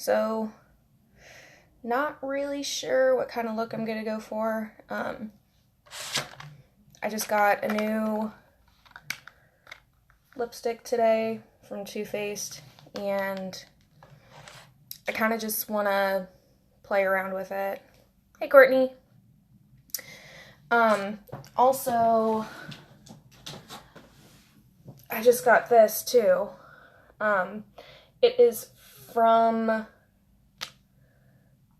so not really sure what kind of look I'm gonna go for. I just got a new lipstick today from Too Faced, and I kind of just want to play around with it. Hey, Courtney. Also, I just got this too. It is from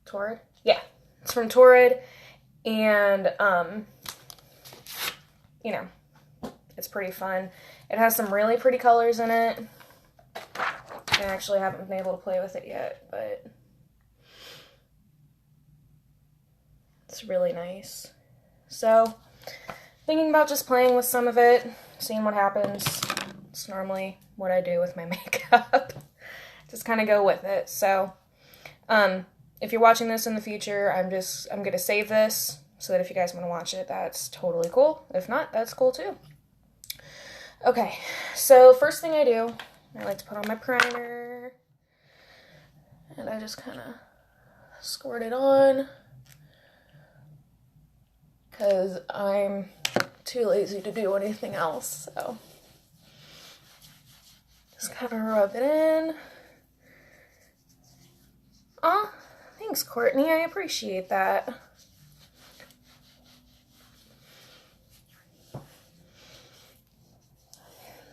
Torrid. Yeah, it's from Torrid, and you know, it's pretty fun. It has some really pretty colors in it. I actually haven't been able to play with it yet, but it's really nice. So, thinking about just playing with some of it, seeing what happens. It's normally what I do with my makeup. Just kind of go with it. So, if you're watching this in the future, I'm going to save this so that if you guys want to watch it, that's totally cool. If not, that's cool too. Okay, so first thing I do, I like to put on my primer, and I just kind of squirt it on, because I'm too lazy to do anything else, so just kind of rub it in. Aw, thanks, Courtney, I appreciate that.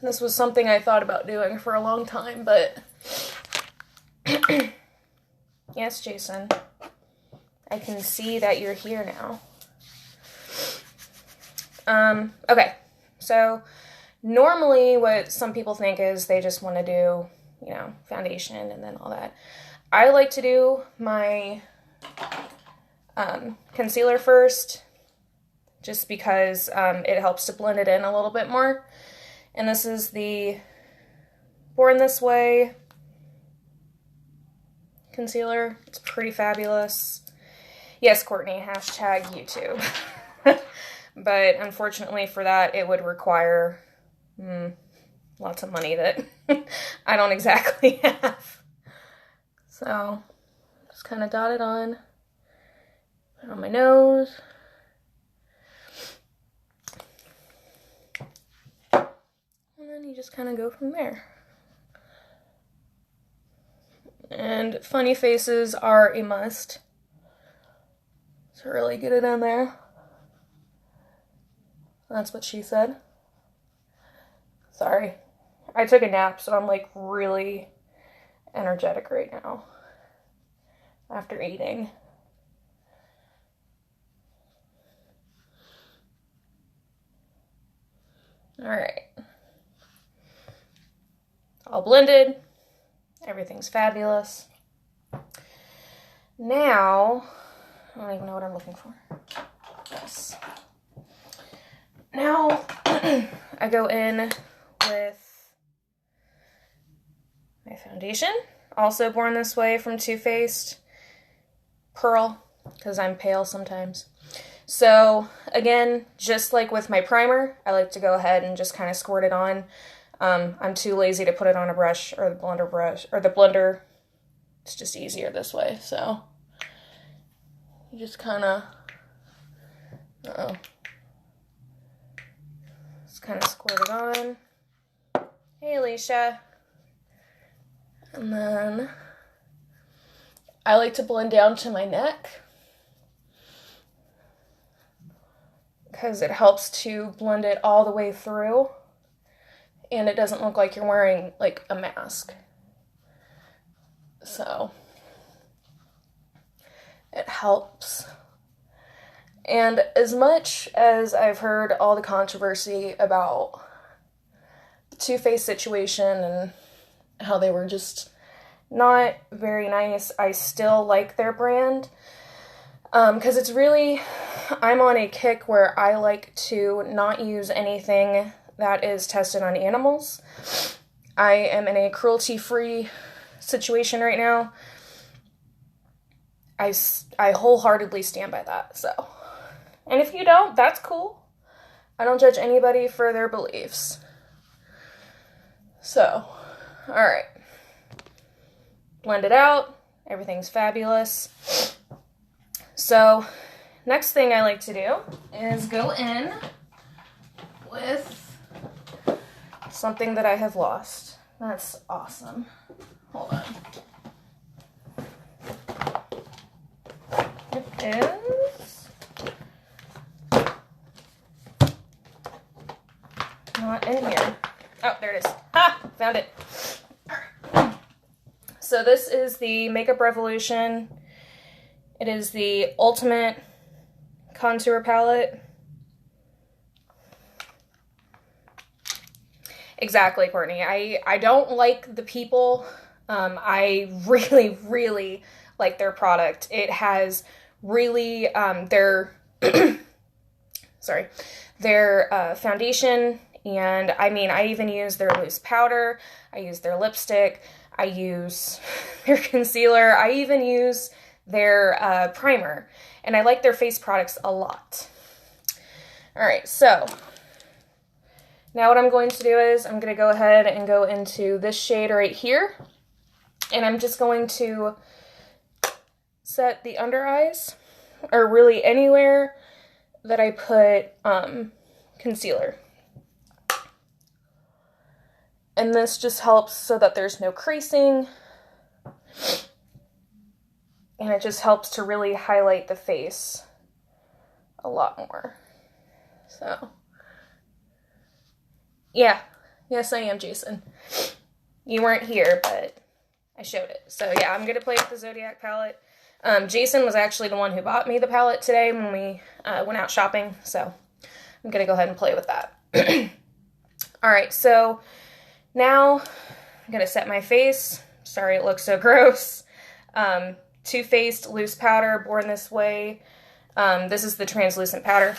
This was something I thought about doing for a long time, but yes, Jason, I can see that you're here now. Okay, so normally what some people think is they just want to do, you know, foundation and then all that. I like to do my concealer first, just because it helps to blend it in a little bit more. And this is the Born This Way concealer. It's pretty fabulous. Yes, Courtney, hashtag YouTube. But unfortunately for that, it would require lots of money that I don't exactly have. So, just kind of dot it on. Put it on my nose. And then you just kind of go from there. And funny faces are a must. So really get it in there. That's what she said. Sorry. I took a nap, so I'm like really energetic right now after eating. All right. All blended. Everything's fabulous. Now, I don't even know what I'm looking for. Yes. Now, I go in with my foundation. Also Born This Way from Too Faced. Pearl, because I'm pale sometimes. So, again, just like with my primer, I like to go ahead and just kind of squirt it on. I'm too lazy to put it on a brush or the blender brush, or the blender. It's just easier this way, so you just kind of, just kind of squirt it on. Hey, Alicia. And then I like to blend down to my neck, because it helps to blend it all the way through, and it doesn't look like you're wearing like a mask. So it helps. And as much as I've heard all the controversy about the Too Faced situation and how they were just not very nice, I still like their brand. Because it's really, I'm on a kick where I like to not use anything that is tested on animals. I am in a cruelty-free situation right now. I wholeheartedly stand by that, so. And if you don't, that's cool. I don't judge anybody for their beliefs. So, alright. Blend it out. Everything's fabulous. So next thing I like to do is go in with something that I have lost. That's awesome. Hold on. It is not in here. Oh, there it is. Ah, found it. So this is the Makeup Revolution. It is the Ultimate Contour Palette. Exactly, Courtney. I don't like the people. I really, really like their product. It has really, their foundation, and I mean, I even use their loose powder, I use their lipstick, I use their concealer, I even use their primer, and I like their face products a lot. Alright, so now what I'm going to do is I'm going to go ahead and go into this shade right here, and I'm just going to set the under eyes, or really anywhere that I put concealer. And this just helps so that there's no creasing, and it just helps to really highlight the face a lot more. So, yeah, yes I am, Jason. You weren't here, but I showed it. So yeah, I'm going to play with the Zodiac palette. Jason was actually the one who bought me the palette today when we went out shopping, so I'm going to go ahead and play with that. Alright, so now I'm going to set my face. Sorry it looks so gross. Too Faced Loose Powder, Born This Way. This is the translucent powder.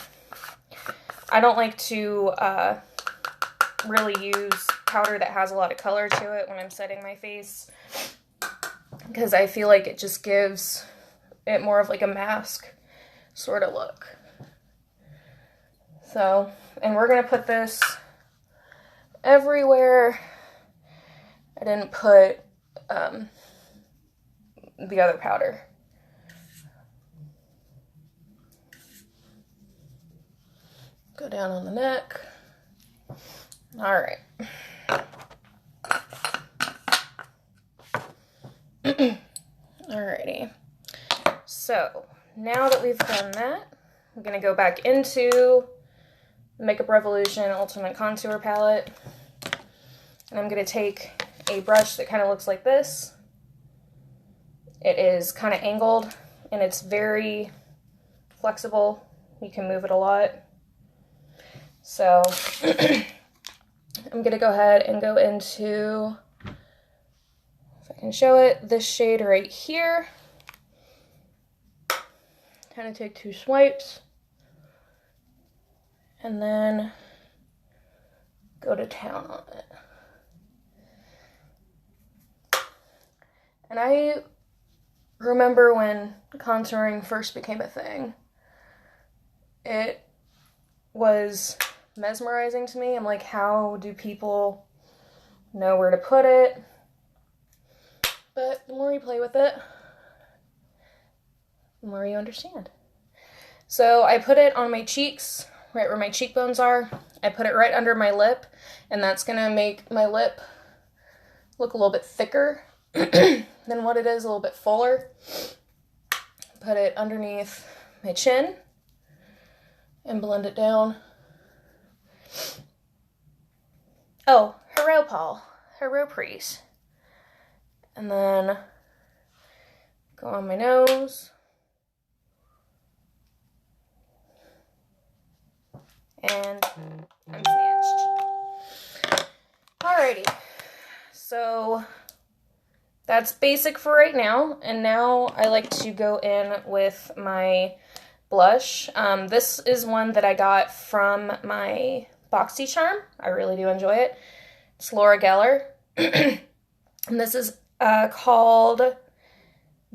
I don't like to really use powder that has a lot of color to it when I'm setting my face, because I feel like it just gives it more of like a mask sort of look. So, and we're going to put this everywhere. I didn't put the other powder. Go down on the neck. Alright. Alrighty. So, now that we've done that, I'm going to go back into the Makeup Revolution Ultimate Contour Palette. And I'm going to take a brush that kind of looks like this. It is kind of angled, and it's very flexible. You can move it a lot. So, I'm going to go ahead and go into, if I can show it, this shade right here. Kind of take 2 swipes, and then go to town on it. And I remember when contouring first became a thing, it was mesmerizing to me. I'm like, how do people know where to put it? But the more you play with it, the more you understand. So I put it on my cheeks, right where my cheekbones are. I put it right under my lip, and that's gonna make my lip look a little bit thicker than what it is, a little bit fuller. Put it underneath my chin and blend it down. Oh, hello, Paul. Hello, Priest. And then go on my nose. And I'm snatched. Alrighty. So that's basic for right now. And now I like to go in with my blush. This is one that I got from my BoxyCharm. I really do enjoy it. It's Laura Geller. And this is called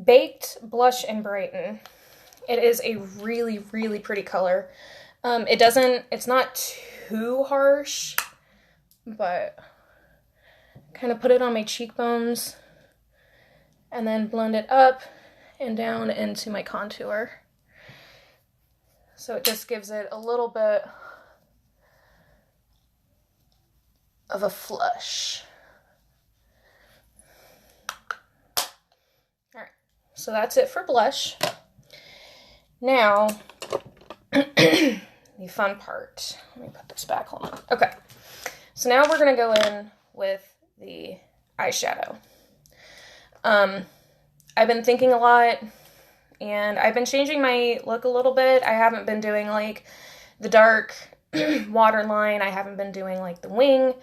Baked Blush and Brighten. It is a really, really pretty color. It's not too harsh, but kind of put it on my cheekbones and then blend it up and down into my contour. So it just gives it a little bit of a flush. All right, so that's it for blush. Now, the fun part. Let me put this back, hold on. Okay, so now we're gonna go in with the eyeshadow. I've been thinking a lot, and I've been changing my look a little bit. I haven't been doing like the dark waterline. I haven't been doing like the wing.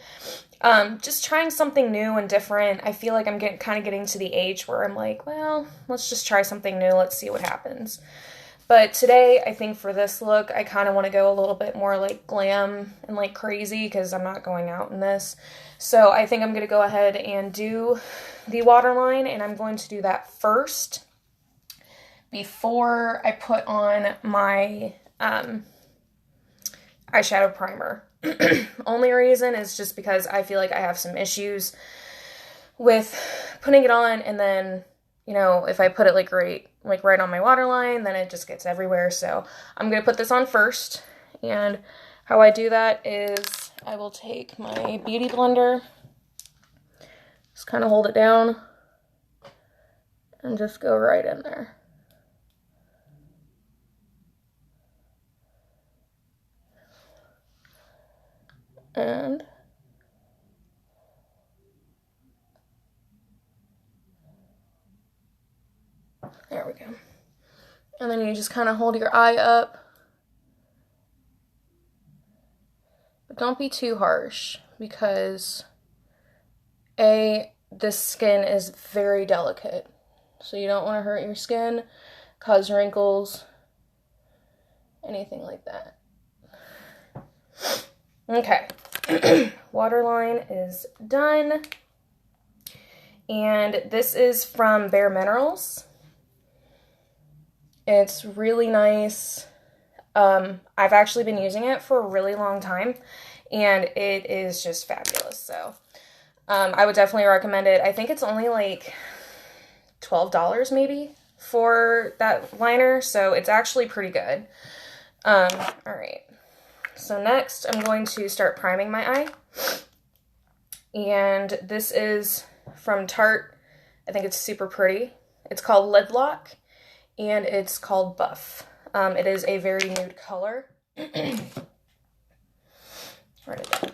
Just trying something new and different. I feel like I'm kind of getting to the age where I'm like, well, let's just try something new. Let's see what happens. But today, I think for this look, I kind of want to go a little bit more like glam and like crazy because I'm not going out in this. So I think I'm going to go ahead and do the waterline, and I'm going to do that first before I put on my eyeshadow primer. Only reason is just because I feel like I have some issues with putting it on, and then, you know, if I put it like right on my waterline, then it just gets everywhere. So I'm going to put this on first, and how I do that is I will take my beauty blender, just kind of hold it down, and just go right in there. And there we go. And then you just kind of hold your eye up. But don't be too harsh, because this skin is very delicate. So you don't want to hurt your skin, cause wrinkles, anything like that. Okay. Waterline is done. And this is from Bare Minerals. It's really nice. I've actually been using it for a really long time, and it is just fabulous. So I would definitely recommend it. I think it's only like $12 maybe for that liner, so it's actually pretty good. All right. So next I'm going to start priming my eye. And this is from Tarte. I think it's super pretty. It's called Lid Lock, and it's called Buff. It is a very nude color. Write it down.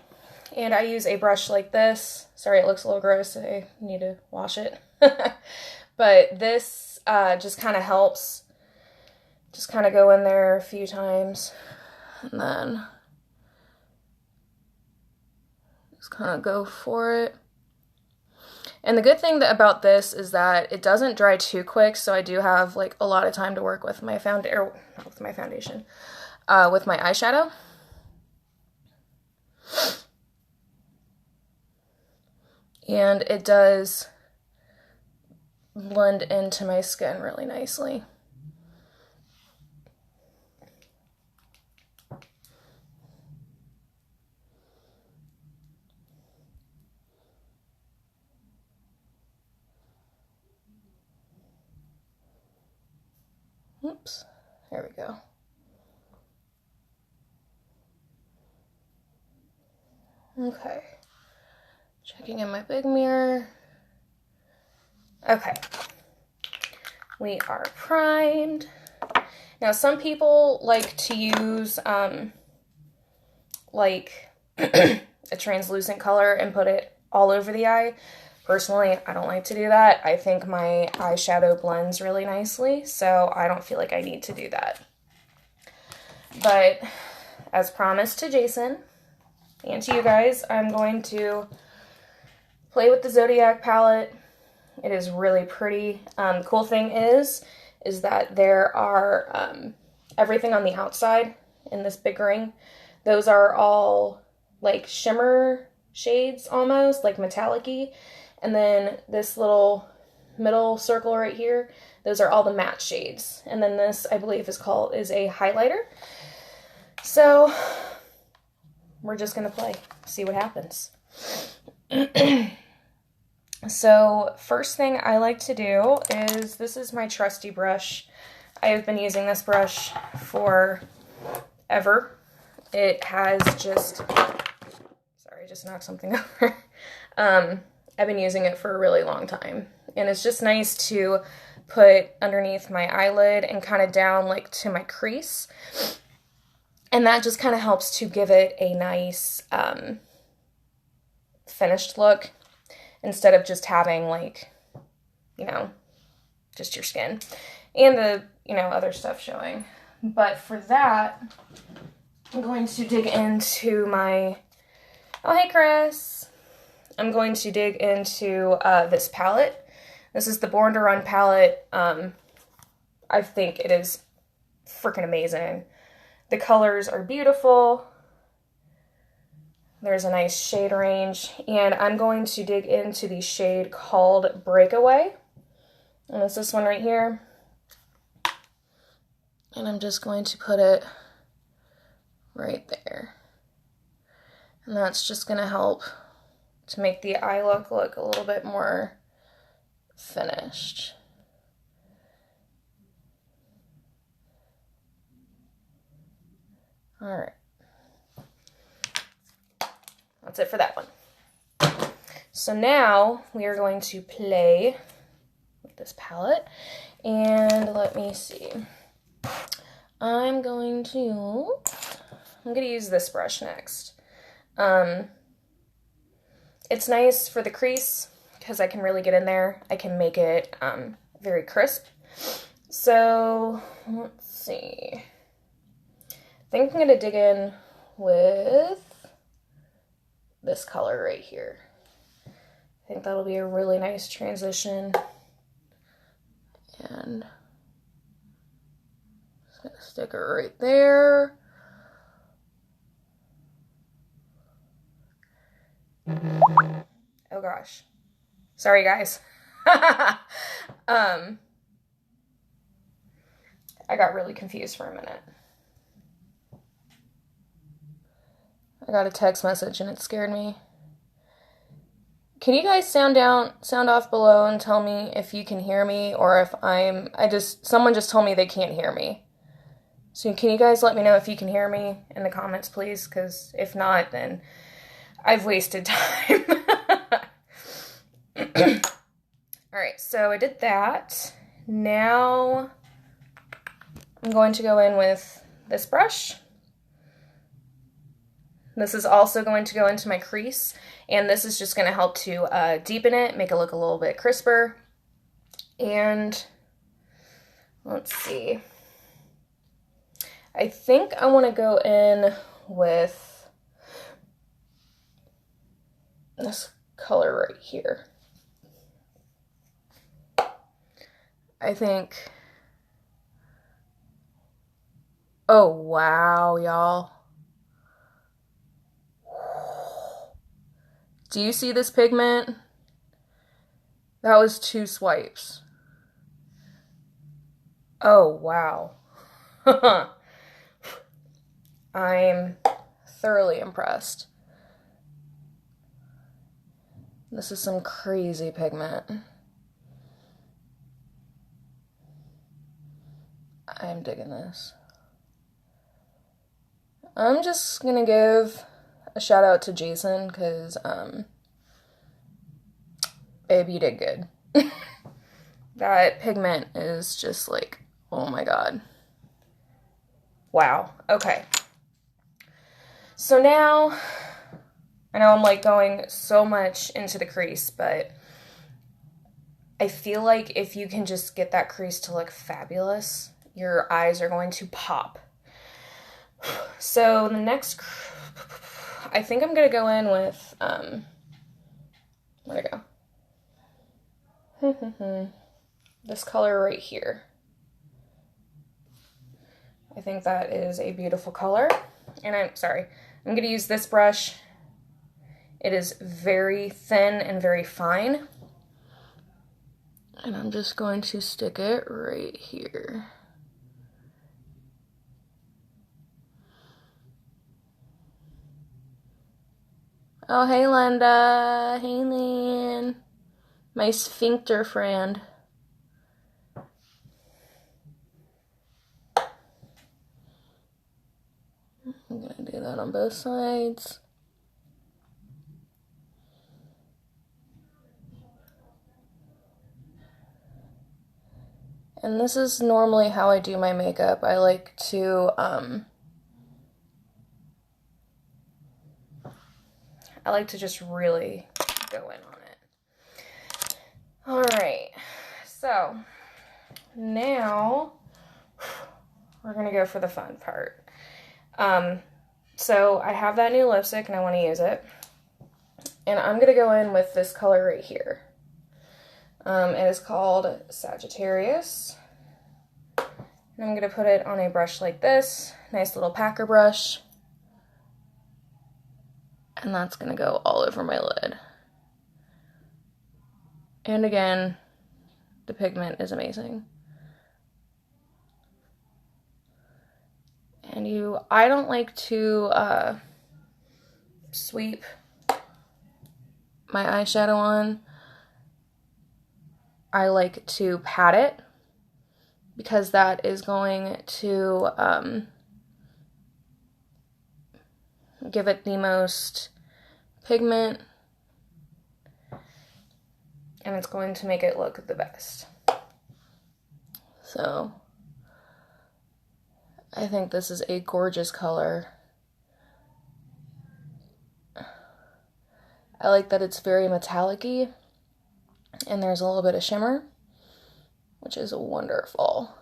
And I use a brush like this. Sorry, it looks a little gross. I need to wash it. But this just kind of helps. Just kind of go in there a few times, and then just kind of go for it. And the good thing about this is that it doesn't dry too quick, so I do have like a lot of time to work with my with my eyeshadow. And it does blend into my skin really nicely. Oops, there we go. Okay, checking in my big mirror. Okay, we are primed. Now, some people like to use like a translucent color and put it all over the eye. Personally, I don't like to do that. I think my eyeshadow blends really nicely, so I don't feel like I need to do that. But as promised to Jason and to you guys, I'm going to play with the Zodiac palette. It is really pretty. The cool thing is that there are everything on the outside in this big ring. Those are all like shimmer shades almost, like metallic-y. And then this little middle circle right here, those are all the matte shades. And then this, I believe, is a highlighter. So we're just gonna play, see what happens. So first thing I like to do is, this is my trusty brush. I have been using this brush for ever. It has just, sorry, I just knocked something over. I've been using it for a really long time. And it's just nice to put underneath my eyelid and kind of down like to my crease. And that just kind of helps to give it a nice finished look instead of just having like, you know, just your skin and the, you know, other stuff showing. But for that, I'm going to dig into my, oh hey Chris, I'm going to dig into this palette. This is the Born to Run palette. I think it is freaking amazing. The colors are beautiful. There's a nice shade range, and I'm going to dig into the shade called Breakaway. And it's this one right here. And I'm just going to put it right there. And that's just going to help to make the eye look a little bit more finished. All right. That's it for that one. So now we are going to play with this palette, and let me see. I'm going to use this brush next. It's nice for the crease because I can really get in there. I can make it very crisp. So let's see. I think I'm going to dig in with this color right here. I think that'll be a really nice transition. And just gonna stick it right there. Oh gosh. Sorry guys. I got really confused for a minute. I got a text message and it scared me. Can you guys sound off below and tell me if you can hear me, or if someone just told me they can't hear me. So can you guys let me know if you can hear me in the comments, please? Because if not, then I've wasted time. Alright, so I did that. Now I'm going to go in with this brush. This is also going to go into my crease, and this is just going to help to deepen it, make it look a little bit crisper. And let's see. I think I want to go in with this color right here. I think, oh wow, y'all. Do you see this pigment? That was 2 swipes. Oh, wow. I'm thoroughly impressed. This is some crazy pigment. I'm digging this. I'm just gonna give a shout out to Jason, because, babe, you did good. That pigment is just like, oh my god. Wow. Okay. So now, I know I'm like going so much into the crease, but I feel like if you can just get that crease to look fabulous, your eyes are going to pop. So the next, I think I'm going to go in with, where'd it go? This color right here. I think that is a beautiful color. And I'm going to use this brush. It is very thin and very fine. And I'm just going to stick it right here. Oh, hey, Linda. Hey, Lynn. my sphincter friend. I'm gonna do that on both sides. And this is normally how I do my makeup. I like to, just really go in on it. Alright, so now we're gonna go for the fun part. So I have that new lipstick and I want to use it. And I'm gonna go in with this color right here. It is called Sagittarius. And I'm going to put it on a brush like this, nice little packer brush. And that's going to go all over my lid. And again, the pigment is amazing. And I don't like to sweep my eyeshadow on. I like to pat it because that is going to give it the most pigment and it's going to make it look the best. So I think this is a gorgeous color. I like that it's very metallic-y. And there's a little bit of shimmer, which is wonderful.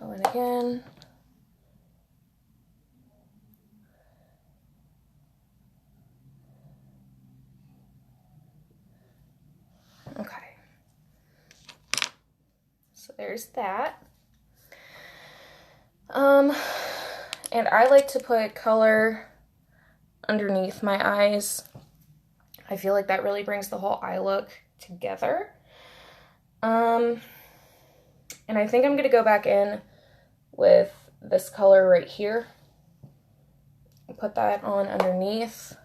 Go in again. Okay. So there's that. And I like to put color underneath my eyes. I feel like that really brings the whole eye look together. And I think I'm going to go back in with this color right here. Put that on underneath.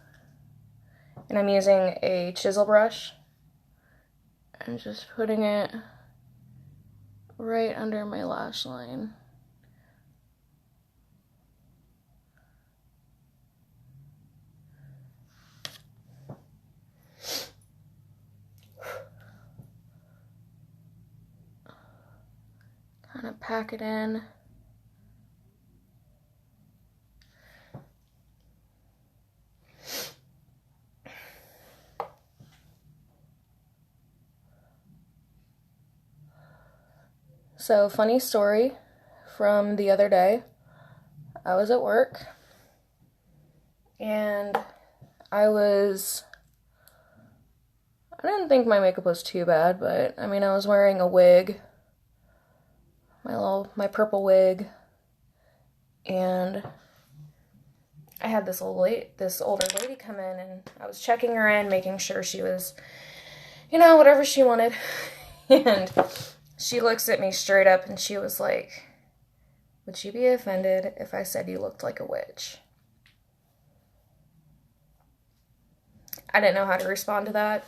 And I'm using a chisel brush. And just putting it right under my lash line. Kind of pack it in. So, funny story from the other day. I was at work and I didn't think my makeup was too bad, but I mean, I was wearing a wig, my purple wig, and I had this older lady come in, and I was checking her in, making sure she was, whatever she wanted, and she looks at me straight up, and she was like, "Would you be offended if I said you looked like a witch?" I didn't know how to respond to that.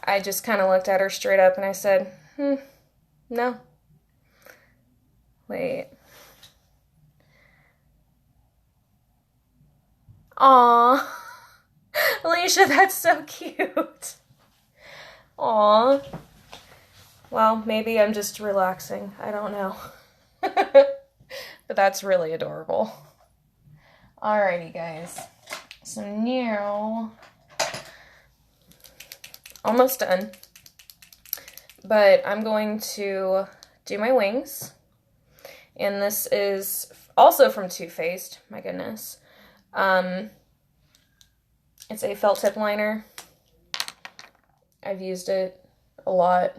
I just kind of looked at her straight up and I said, no. Wait. Aw. Alicia, that's so cute. Aw. Well, maybe I'm just relaxing. I don't know. But that's really adorable. Alrighty, guys. So now, almost done. But I'm going to do my wings. And this is also from Too Faced. My goodness. It's a felt tip liner. I've used it a lot.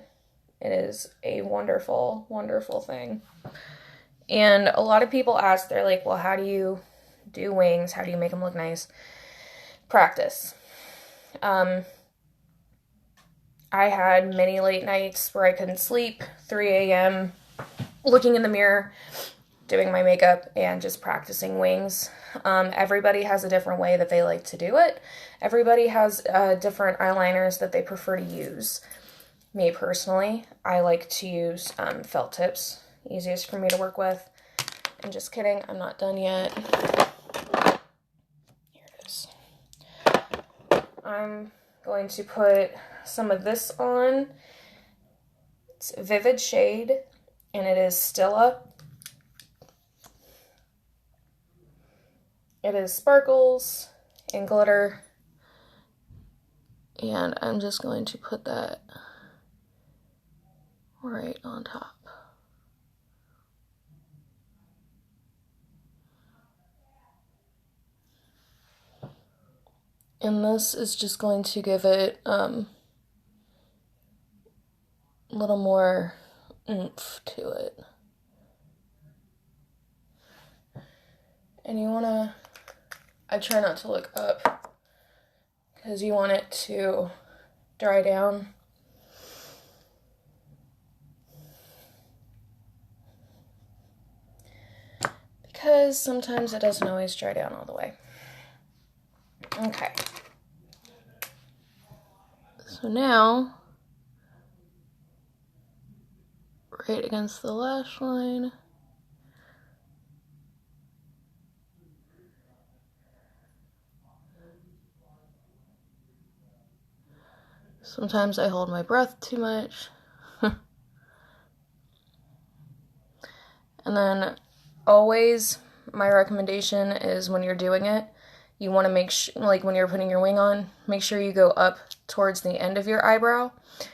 It is a wonderful, wonderful thing. And a lot of people ask, they're like, well, how do you do wings? How do you make them look nice? Practice. I had many late nights where I couldn't sleep, 3 a.m., looking in the mirror, doing my makeup and just practicing wings. Everybody has a different way that they like to do it. Everybody has different eyeliners that they prefer to use. Me personally, I like to use felt tips. Easiest for me to work with. And just kidding, I'm not done yet. Here it is. I'm going to put some of this on. It's Vivid Shade, and it is Stila. It is sparkles and glitter, and I'm just going to put that right on top. And this is just going to give it a little more oomph to it. And you want to, I try not to look up because you want it to dry down. Because sometimes it doesn't always dry down all the way. Okay. So now, right against the lash line, sometimes I hold my breath too much. And then always, my recommendation is when you're doing it, you want to make sure, like when you're putting your wing on, make sure you go up towards the end of your eyebrow.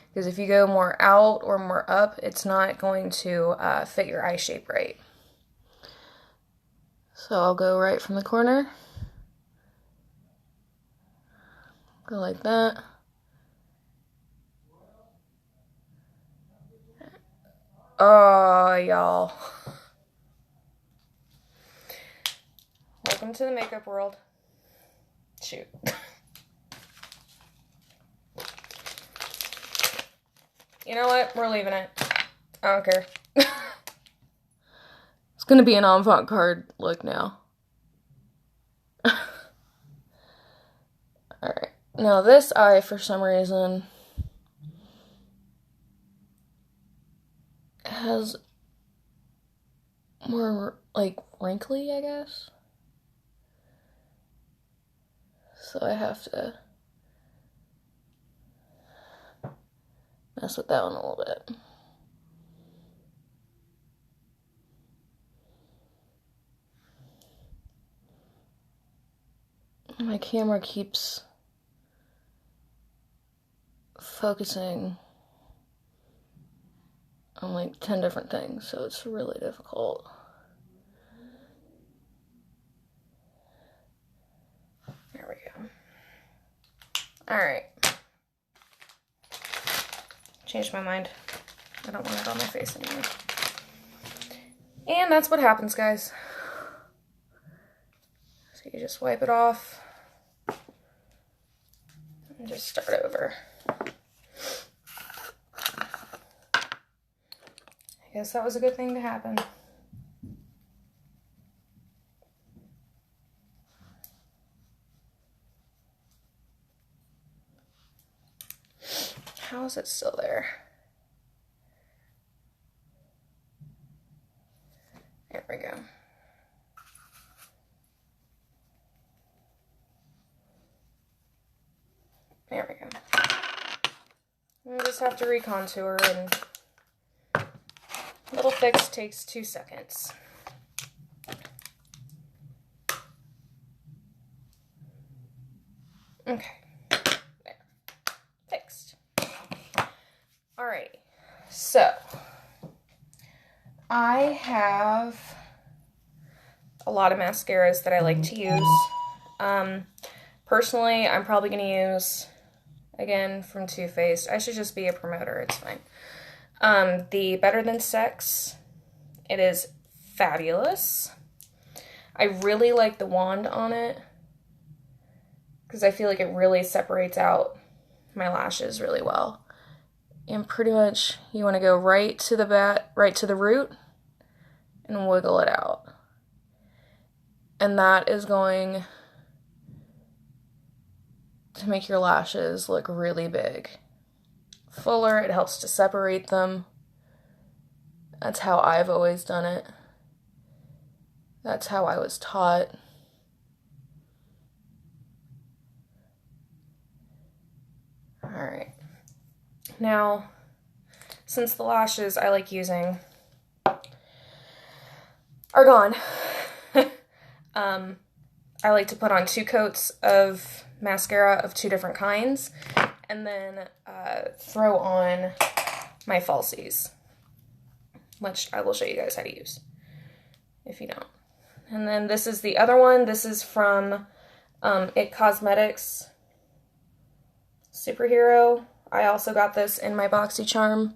Because if you go more out or more up, it's not going to fit your eye shape right. So I'll go right from the corner. Go like that. Oh, y'all. Welcome to the makeup world. Shoot. You know what? We're leaving it. I don't care. It's gonna be an avant card look now. Alright. Now this eye, for some reason, has more, like, wrinkly, I guess. So I have to mess with that one a little bit. My camera keeps focusing on like 10 different things, so it's really difficult. There we go. Alright. Changed my mind. I don't want it on my face anymore. And that's what happens, guys. So you just wipe it off and just start over. I guess that was a good thing to happen. How is it still there? There we go. There we go. We just have to recontour, and little fix takes 2 seconds. Okay. There. Fixed. Alrighty. So, I have a lot of mascaras that I like to use. Personally, I'm probably going to use, again, from Too Faced. I should just be a promoter. It's fine. The Better Than Sex. It is fabulous. I really like the wand on it because I feel like it really separates out my lashes really well. And pretty much you want to go right to the root and wiggle it out. And that is going to make your lashes look really big. Fuller, it helps to separate them. That's how I've always done it. That's how I was taught. Alright. Now, since the lashes I like using are gone, I like to put on 2 coats of mascara of 2 different kinds, and then throw on my falsies, which I will show you guys how to use if you don't. And then this is the other one. This is from It Cosmetics Superhero. I also got this in my BoxyCharm.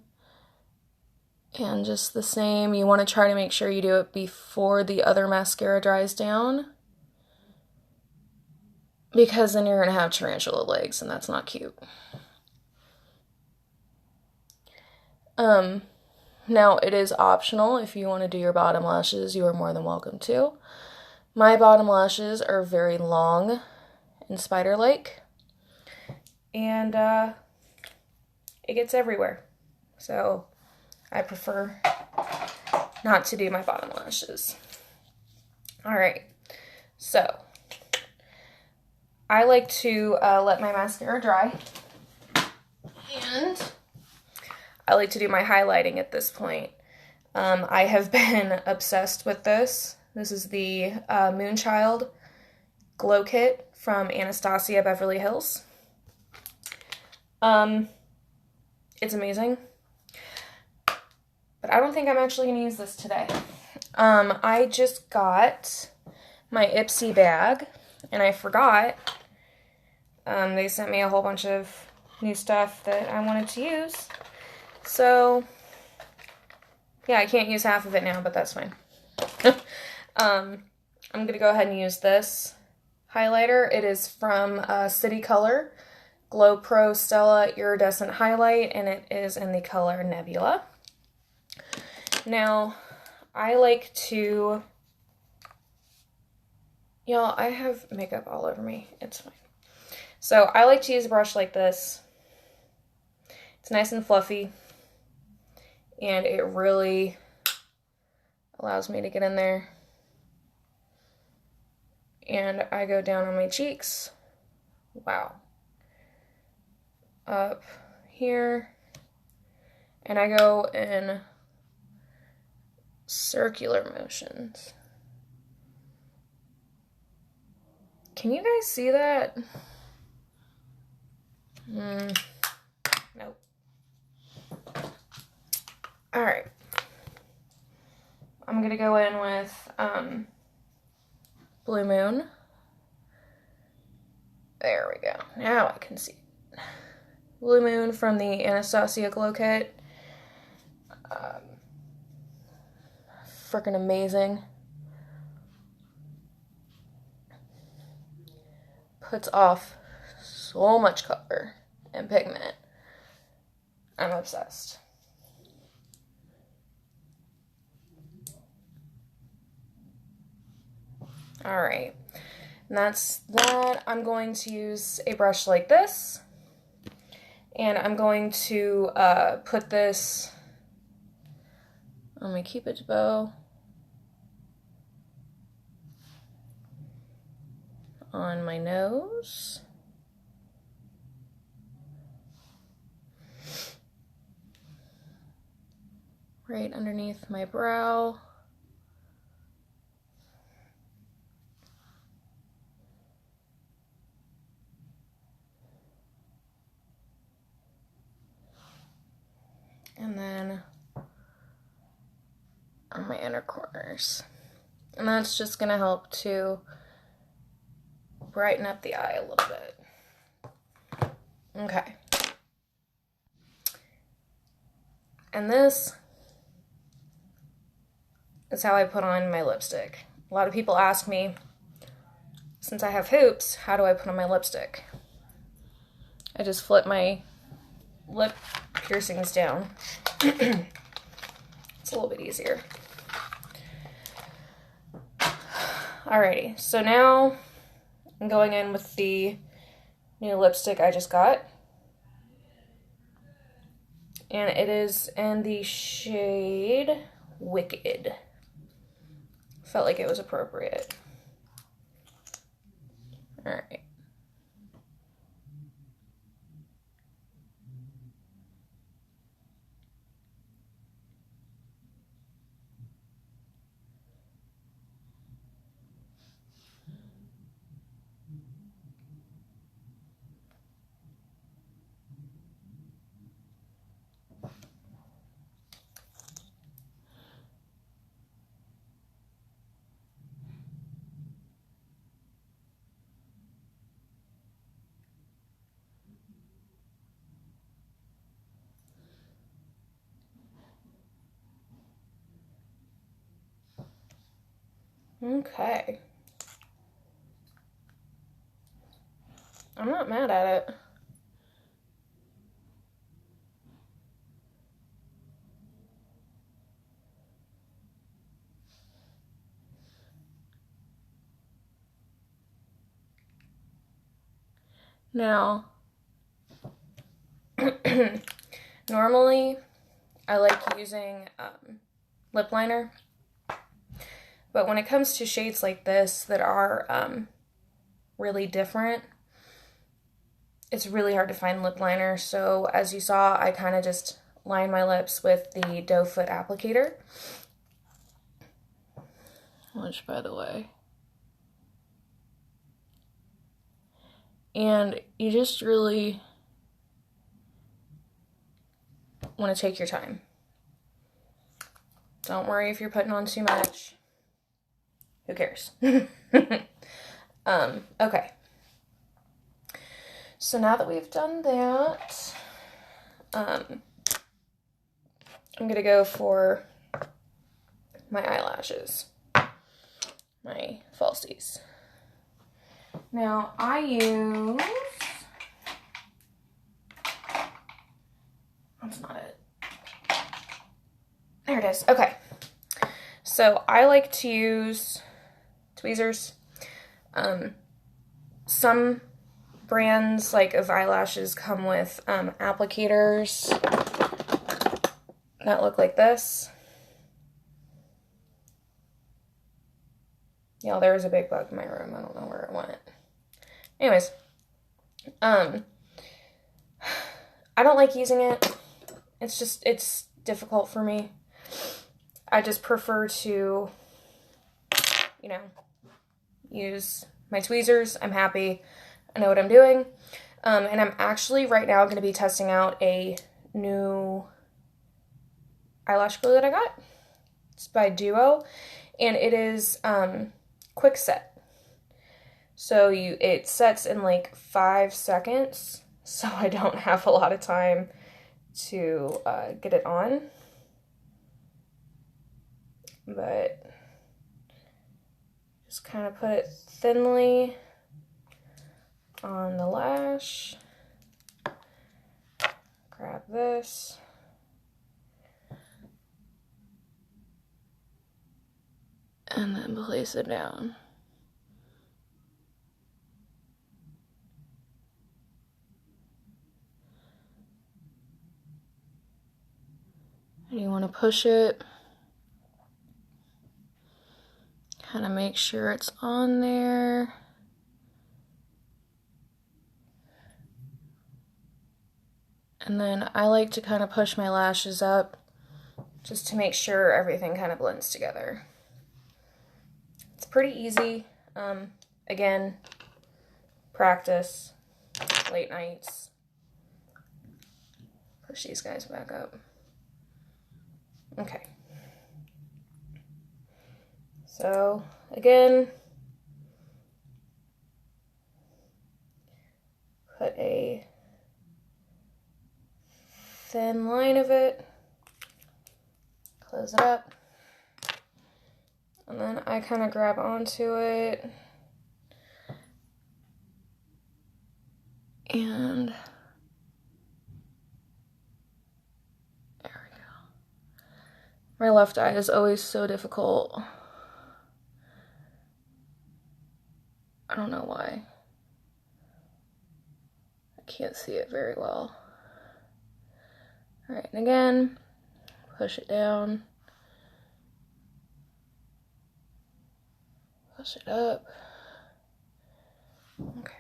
And just the same, you want to try to make sure you do it before the other mascara dries down, because then you're going to have tarantula legs, and that's not cute. Now, it is optional. If you want to do your bottom lashes, you are more than welcome to. My bottom lashes are very long and spider-like, and it gets everywhere. So I prefer not to do my bottom lashes. Alright, so I like to let my mascara dry, and I like to do my highlighting at this point. I have been obsessed with this. This is the Moonchild Glow Kit from Anastasia, Beverly Hills. It's amazing. But I don't think I'm actually going to use this today. I just got my Ipsy bag, and I forgot. They sent me a whole bunch of new stuff that I wanted to use. So, yeah, I can't use half of it now, but that's fine. I'm going to go ahead and use this highlighter. It is from City Color Glow Pro Stila Iridescent Highlight, and it is in the color Nebula. Now, I like to, y'all, I have makeup all over me. It's fine. So, I like to use a brush like this. It's nice and fluffy, and it really allows me to get in there. And I go down on my cheeks. Wow. Up here. And I go in circular motions. Can you guys see that? Nope. Alright. I'm gonna go in with Blue Moon. There we go. Now I can see it. Blue Moon from the Anastasia Glow Kit. Freaking amazing. Puts off so much color and pigment. I'm obsessed. Alright, and that's that. I'm going to use a brush like this, and I'm going to put this on my Cupid's bow on my nose. Right underneath my brow. And then on my inner corners. And that's just going to help to brighten up the eye a little bit. Okay. And this is how I put on my lipstick. A lot of people ask me, since I have hoops, how do I put on my lipstick? I just flip my lip piercings down. It's a little bit easier. Alrighty, so now I'm going in with the new lipstick I just got. And it is in the shade Wicked. Felt like it was appropriate. Alright. Okay. I'm not mad at it. Now, normally I like using lip liner, but when it comes to shades like this that are really different, it's really hard to find lip liner. So as you saw, I kind of just line my lips with the doe foot applicator, which, by the way, and you just really want to take your time. Don't worry if you're putting on too much. Who cares? Okay. So now that we've done that, I'm gonna go for my eyelashes, my falsies. Now I use, that's not it. There it is. Okay. So I like to use tweezers. Some brands like of eyelashes come with applicators that look like this. Yeah, there was a big bug in my room. I don't know where it went. Anyways, I don't like using it. It's difficult for me. I just prefer to, you know, use my tweezers. I'm happy. I know what I'm doing. And I'm actually right now going to be testing out a new eyelash glue that I got. It's by Duo, and it is quick set. So it sets in like 5 seconds, so I don't have a lot of time to get it on. But just kind of put it thinly on the lash. Grab this. And then place it down. And you want to push it. Kind of make sure it's on there. And then I like to kind of push my lashes up just to make sure everything kind of blends together. It's pretty easy. Again, practice, late nights. Push these guys back up. Okay. So, again, put a thin line of it, close it up, and then I kind of grab onto it, and there we go. My left eye is always so difficult. I don't know why. I can't see it very well. Alright, and again, push it down. Push it up. Okay.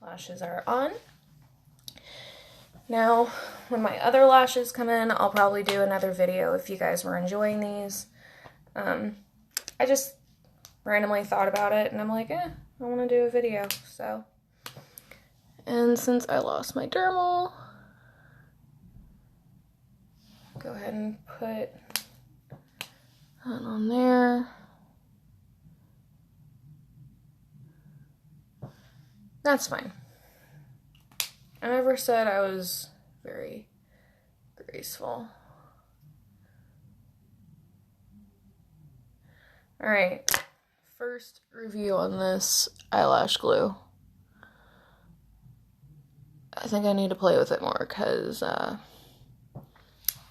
Lashes are on. Now, when my other lashes come in, I'll probably do another video if you guys were enjoying these. I just randomly thought about it, and I'm like, I want to do a video, so. And since I lost my dermal, go ahead and put that on there. That's fine. I never said I was very graceful. Alright, first review on this eyelash glue. I think I need to play with it more because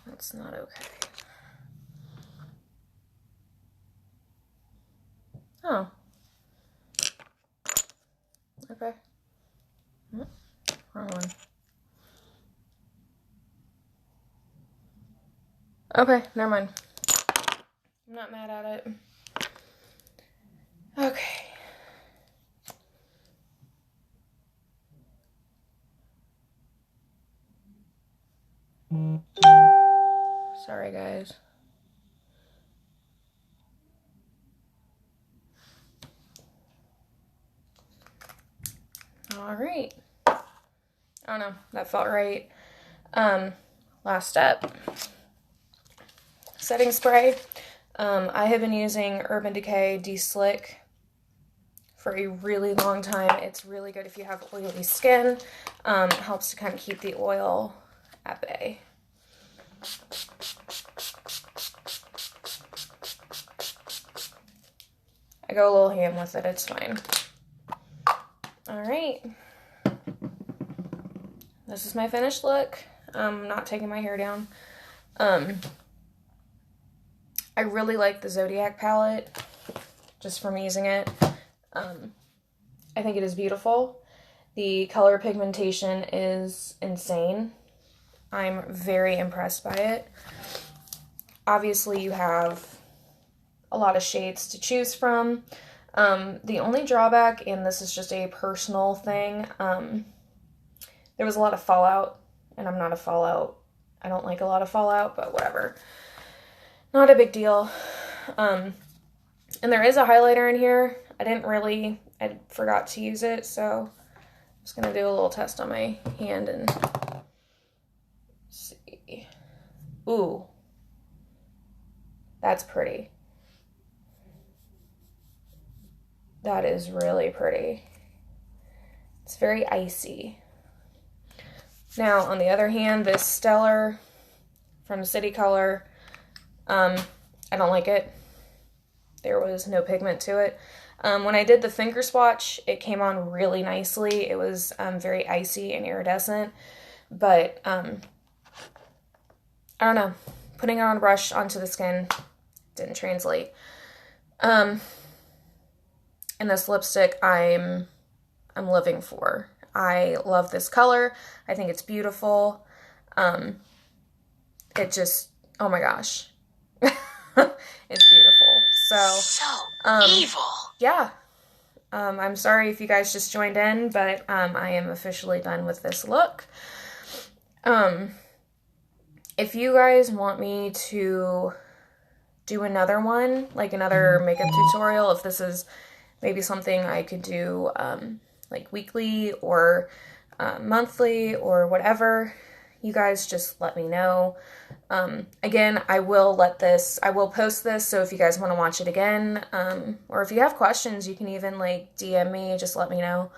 that's not okay. Oh. Okay. Wrong one. Okay, never mind. I'm not mad at it. Okay. Sorry, guys. All right. I don't know. That felt right. Last step. Setting spray. I have been using Urban Decay Deslick for a really long time. It's really good if you have oily skin. It helps to kind of keep the oil at bay. I go a little ham with it, it's fine. Alright. This is my finished look. I'm not taking my hair down. I really like the Zodiac palette, just from using it. I think it is beautiful. The color pigmentation is insane. I'm very impressed by it. Obviously, you have a lot of shades to choose from. The only drawback, and this is just a personal thing, there was a lot of fallout, and I'm not a fallout. I don't like a lot of fallout, but whatever. Not a big deal. And there is a highlighter in here. I forgot to use it, so I'm just gonna do a little test on my hand and see. Ooh. That's pretty. That is really pretty. It's very icy. Now, on the other hand, this Stellar from City Color, I don't like it. There was no pigment to it. When I did the finger swatch, it came on really nicely. It was very icy and iridescent, but I don't know. Putting it on a brush onto the skin didn't translate. And this lipstick I'm living for. I love this color. I think it's beautiful. It just, oh my gosh. It's beautiful. So evil. Yeah. I'm sorry if you guys just joined in, but I am officially done with this look. If you guys want me to do another one, like another makeup tutorial, if this is maybe something I could do like weekly or monthly or whatever, you guys just let me know. Again, I will post this, so if you guys want to watch it again, or if you have questions, you can even like DM me, just let me know.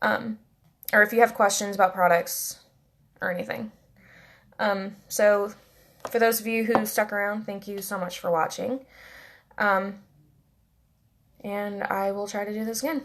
Or if you have questions about products or anything. So for those of you who stuck around, thank you so much for watching. And I will try to do this again.